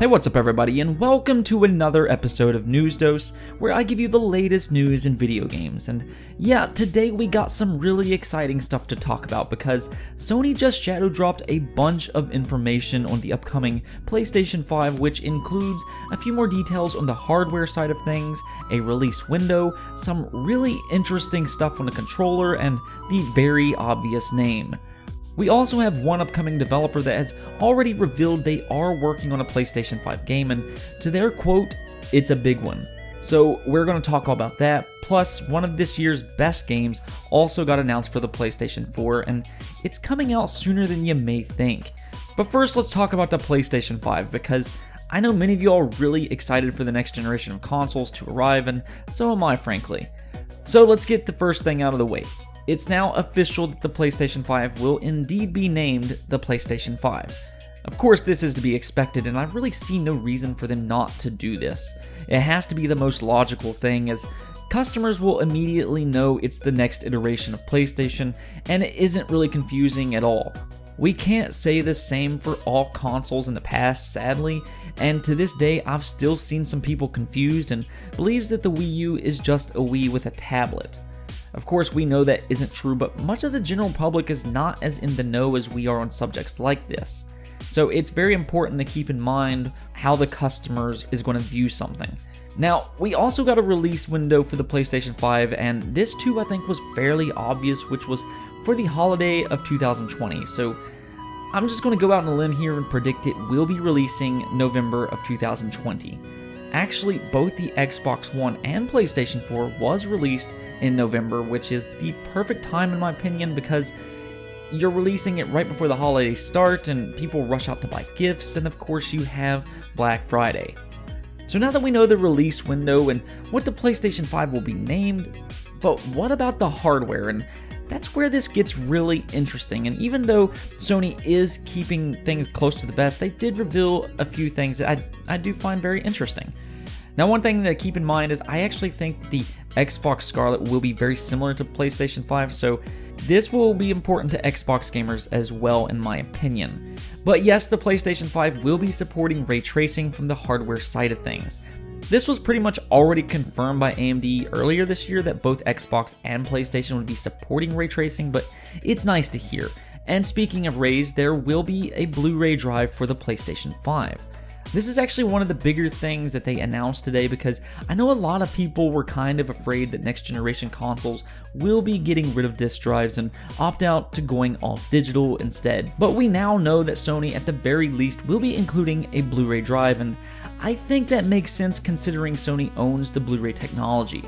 Hey, what's up everybody, and welcome to another episode of News Dose, where I give you the latest news in video games. And yeah, today we got some really exciting stuff to talk about because Sony just shadow dropped a bunch of information on the upcoming PlayStation 5, which includes a few more details on the hardware side of things, a release window, some really interesting stuff on the controller, and the very obvious name. We also have one upcoming developer that has already revealed they are working on a PlayStation 5 game, and to their quote, it's a big one. So we're going to talk all about that, plus one of this year's best games also got announced for the PlayStation 4, and it's coming out sooner than you may think. But first, let's talk about the PlayStation 5, because I know many of you are really excited for the next generation of consoles to arrive, and so am I, frankly. So let's get the first thing out of the way. It's now official that the PlayStation 5 will indeed be named the PlayStation 5. Of course, this is to be expected, and I really see no reason for them not to do this. It has to be the most logical thing, as customers will immediately know it's the next iteration of PlayStation, and it isn't really confusing at all. We can't say the same for all consoles in the past, sadly, and to this day I've still seen some people confused and believes that the Wii U is just a Wii with a tablet. Of course, we know that isn't true, but much of the general public is not as in the know as we are on subjects like this. So it's very important to keep in mind how the customers is going to view something. Now, we also got a release window for the PlayStation 5, and this too I think was fairly obvious, which was for the holiday of 2020. So I'm just going to go out on a limb here and predict it will be releasing November of 2020. Actually, both the Xbox One and PlayStation 4 was released in November, which is the perfect time in my opinion because you're releasing it right before the holidays start and people rush out to buy gifts, and of course you have Black Friday. So now that we know the release window and what the PlayStation 5 will be named, but what about the hardware? And that's where this gets really interesting, and even though Sony is keeping things close to the vest, they did reveal a few things that I do find very interesting. Now, one thing to keep in mind is I actually think that the Xbox Scarlet will be very similar to PlayStation 5, so this will be important to Xbox gamers as well in my opinion. But yes, the PlayStation 5 will be supporting ray tracing from the hardware side of things. This was pretty much already confirmed by AMD earlier this year that both Xbox and PlayStation would be supporting ray tracing, but it's nice to hear. And speaking of rays, there will be a Blu-ray drive for the PlayStation 5. This is actually one of the bigger things that they announced today because I know a lot of people were kind of afraid that next generation consoles will be getting rid of disc drives and opt out to going all digital instead. But we now know that Sony at the very least will be including a Blu-ray drive, and I think that makes sense considering Sony owns the Blu-ray technology.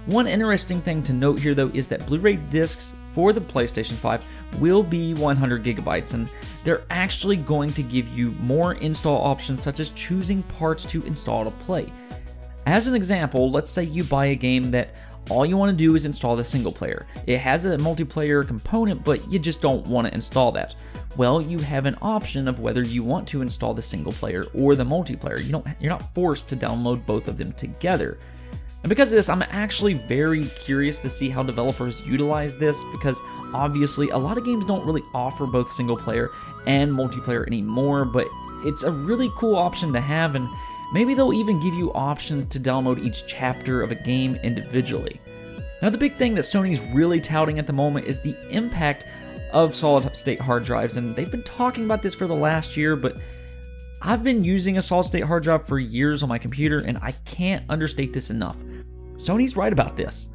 One interesting thing to note here though is that Blu-ray discs for the PlayStation 5 will be 100 gigabytes, and they're actually going to give you more install options such as choosing parts to install to play. As an example, let's say you buy a game that all you want to do is install the single player. It has a multiplayer component, but you just don't want to install that. Well, you have an option of whether you want to install the single player or the multiplayer. You're not forced to download both of them together. And because of this, I'm actually very curious to see how developers utilize this, because obviously a lot of games don't really offer both single player and multiplayer anymore, but it's a really cool option to have, and maybe they'll even give you options to download each chapter of a game individually. Now, the big thing that Sony's really touting at the moment is the impact of solid-state hard drives, and they've been talking about this for the last year, but I've been using a solid-state hard drive for years on my computer, and I can't understate this enough. Sony's right about this.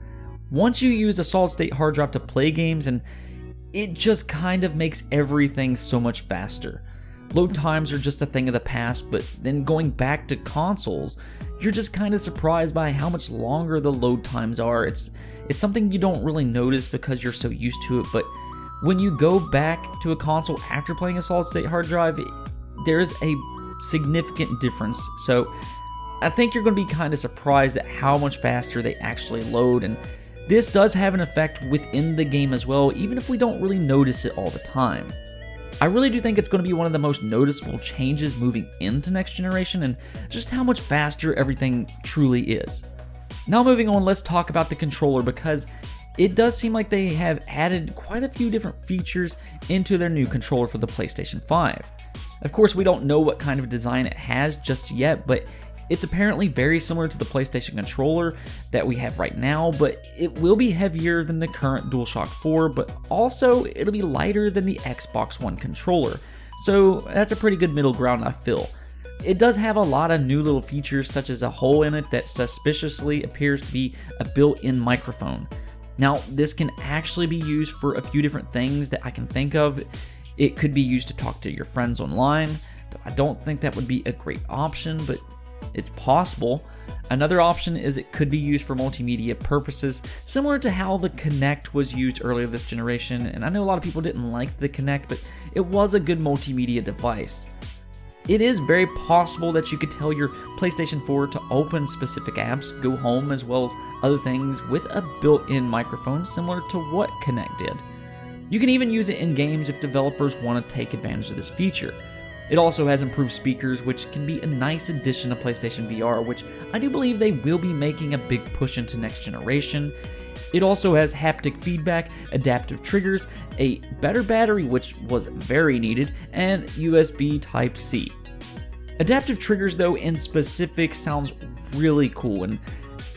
Once you use a solid-state hard drive to play games, and it just kind of makes everything so much faster. Load times are just a thing of the past, but then going back to consoles, you're just kind of surprised by how much longer the load times are. It's something you don't really notice because you're so used to it, but when you go back to a console after playing a solid-state hard drive, there's a significant difference. So I think you're going to be kind of surprised at how much faster they actually load, and this does have an effect within the game as well, even if we don't really notice it all the time. I really do think it's going to be one of the most noticeable changes moving into next generation, and just how much faster everything truly is. Now moving on, let's talk about the controller, because it does seem like they have added quite a few different features into their new controller for the PlayStation 5. Of course, we don't know what kind of design it has just yet, but it's apparently very similar to the PlayStation Controller that we have right now, but it will be heavier than the current DualShock 4, but also it'll be lighter than the Xbox One controller. So that's a pretty good middle ground, I feel. It does have a lot of new little features, such as a hole in it that suspiciously appears to be a built-in microphone. Now, this can actually be used for a few different things that I can think of. It could be used to talk to your friends online, though I don't think that would be a great option, but it's possible. Another option is it could be used for multimedia purposes, similar to how the Kinect was used earlier this generation, and I know a lot of people didn't like the Kinect, but it was a good multimedia device. It is very possible that you could tell your PlayStation 4 to open specific apps, go home, as well as other things with a built-in microphone similar to what Kinect did. You can even use it in games if developers want to take advantage of this feature. It also has improved speakers, which can be a nice addition to PlayStation VR, which I do believe they will be making a big push into next generation. It also has haptic feedback, adaptive triggers, a better battery, which was very needed, and USB Type-C. Adaptive triggers, though, in specific sounds really cool, and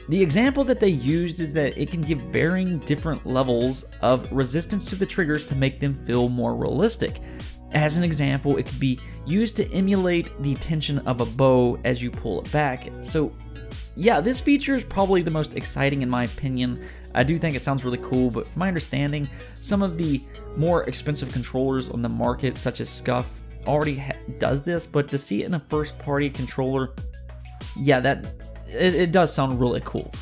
the example that they used is that it can give varying different levels of resistance to the triggers to make them feel more realistic. As an example, it could be used to emulate the tension of a bow as you pull it back. So yeah, this feature is probably the most exciting in my opinion. I do think it sounds really cool, but from my understanding, some of the more expensive controllers on the market, such as Scuff, already does this, but to see it in a first-party controller, yeah, it does sound really cool.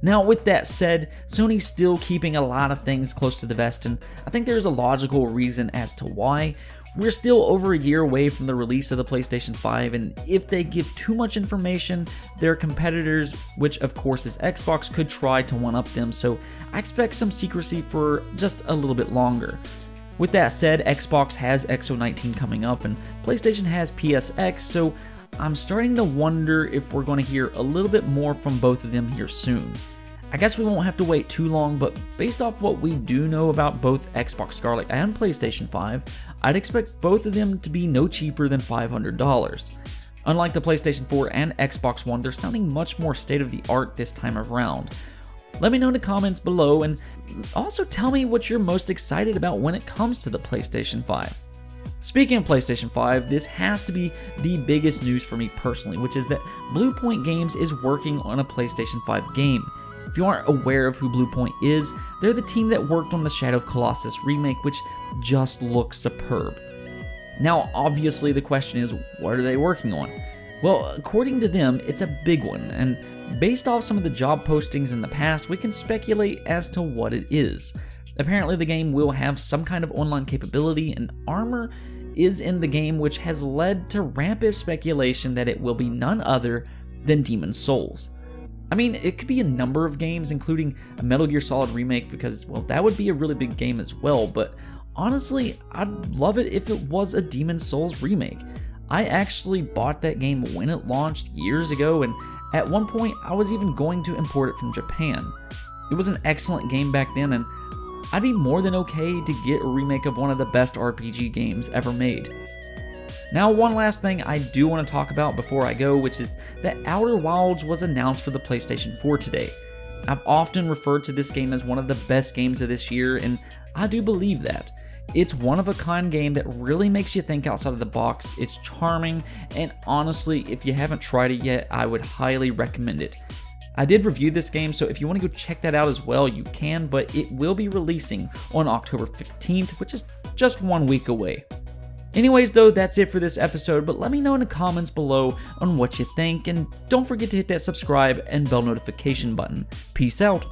Now, with that said, Sony's still keeping a lot of things close to the vest, and I think there's a logical reason as to why. We're still over a year away from the release of the PlayStation 5, and if they give too much information, their competitors, which of course is Xbox, could try to one-up them, so I expect some secrecy for just a little bit longer. With that said, Xbox has XO19 coming up, and PlayStation has PSX, so I'm starting to wonder if we're going to hear a little bit more from both of them here soon. I guess we won't have to wait too long, but based off what we do know about both Xbox Scarlet and PlayStation 5, I'd expect both of them to be no cheaper than $500. Unlike the PlayStation 4 and Xbox One, they're sounding much more state-of-the-art this time around. Let me know in the comments below, and also tell me what you're most excited about when it comes to the PlayStation 5. Speaking of PlayStation 5, this has to be the biggest news for me personally, which is that Bluepoint Games is working on a PlayStation 5 game. If you aren't aware of who Bluepoint is, they're the team that worked on the Shadow of Colossus remake, which just looks superb. Now, obviously the question is, what are they working on? Well, according to them, it's a big one, and based off some of the job postings in the past, we can speculate as to what it is. Apparently the game will have some kind of online capability, and armor is in the game, which has led to rampant speculation that it will be none other than Demon's Souls. I mean, it could be a number of games, including a Metal Gear Solid remake, because, well, that would be a really big game as well, but honestly, I'd love it if it was a Demon's Souls remake. I actually bought that game when it launched years ago, and at one point, I was even going to import it from Japan. It was an excellent game back then, and I'd be more than okay to get a remake of one of the best RPG games ever made. Now, one last thing I do want to talk about before I go, which is that Outer Wilds was announced for the PlayStation 4 today. I've often referred to this game as one of the best games of this year, and I do believe that. It's one-of-a-kind game that really makes you think outside of the box, it's charming, and honestly, if you haven't tried it yet, I would highly recommend it. I did review this game, so if you want to go check that out as well, you can, but it will be releasing on October 15th, which is just 1 week away. Anyways, though, that's it for this episode, but let me know in the comments below on what you think, and don't forget to hit that subscribe and bell notification button. Peace out.